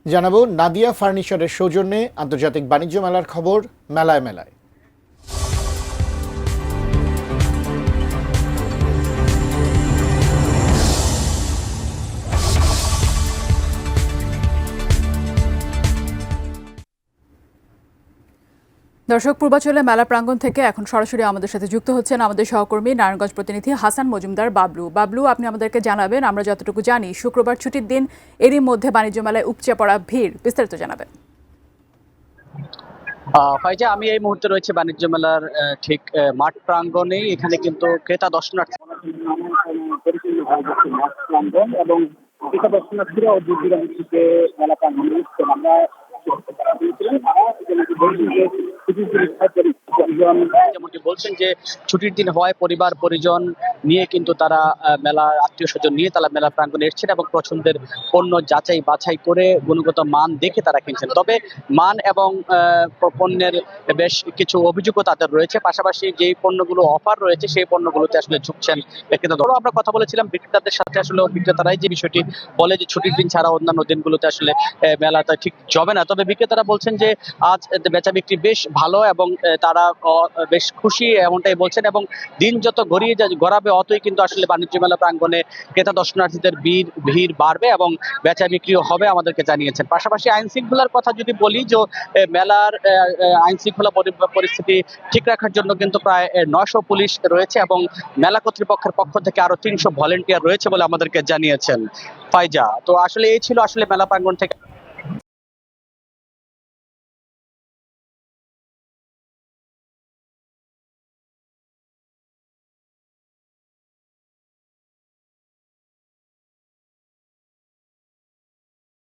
জানাবো নাদিয়া ফার্নিচারের সৌজন্যে আন্তর্জাতিক বাণিজ্য মেলার খবর মেলায় মেলায়। দর্শক, পূর্বাঞ্চলে মেলা প্রাঙ্গণ থেকে এখন সরাসরি আমাদের সাথে যুক্ত হচ্ছেন আমাদের সহকর্মী নারায়ণগঞ্জ প্রতিনিধি হাসান মজুমদার বাবলু, আপনি আমাদেরকে জানাবেন, আমরা যতটুকু জানি শুক্রবার ছুটির দিন, এরই মধ্যে বাণিজ্য মেলায় উপচে পড়া ভিড়, বিস্তারিত জানাবেন। ফাইজা, আমি এই মুহূর্তে রয়েছে বাণিজ্য মেলার ঠিক মাঠ প্রাঙ্গণেই। এখানে কিন্তু ক্রেতা দর্শনার্থী এবং ক্রেতা দর্শনার্থীরা দূর দূরান্ত থেকে মেলা প্রাঙ্গণে এসেছেন। আমরা যেমনটি বলছেন যে ছুটির দিন হওয়ায় পরিবার পরিজন নিয়ে কিন্তু তারা মেলার আত্মীয় স্বজন নিয়ে তারা মেলা প্রাঙ্গণে এসেছেন এবং পছন্দের পণ্য যাচাই বাছাই করে গুণগত মান দেখে তারা কিনছেন। তবে মান এবং পণ্যের বেশ কিছু অভিযোগও তাদের রয়েছে। পাশাপাশি যে পণ্যগুলো অফার রয়েছে সেই পণ্যগুলোতে আসলে ঝুঁকছেন ক্রেতারা। আমরা কথা বলেছিলাম বিক্রেতাদের সাথে, আসলে বিক্রেতারাই যে বিষয়টি বলে যে ছুটির দিন ছাড়া অন্যান্য দিনগুলোতে আসলে মেলাটা ঠিক জমে না। তবে বিক্রেতারা বলছেন যে আজ বেচা বিক্রি বেশ ভালো এবং তারা বেশ খুশি এমনটাই বলছেন, এবং দিন যত গড়াবে অতই কিন্তু আসলে বাণিজ্য মেলা প্রাঙ্গণে ক্রেতা দর্শনার্থীদের ভিড় বাড়বে এবং বেচা বিক্রিও হবে আমাদেরকে জানিয়েছেন। পাশাপাশি আইন শৃঙ্খলার কথা যদি বলি, যে মেলার আইন শৃঙ্খলা পরিস্থিতি ঠিক রাখার জন্য কিন্তু প্রায় 900 পুলিশ রয়েছে এবং মেলা কর্তৃপক্ষের পক্ষ থেকে আরো 300 ভলেন্টিয়ার রয়েছে বলে আমাদেরকে জানিয়েছেন। ফাইজা, তো আসলে এই ছিল আসলে মেলা প্রাঙ্গণ থেকে।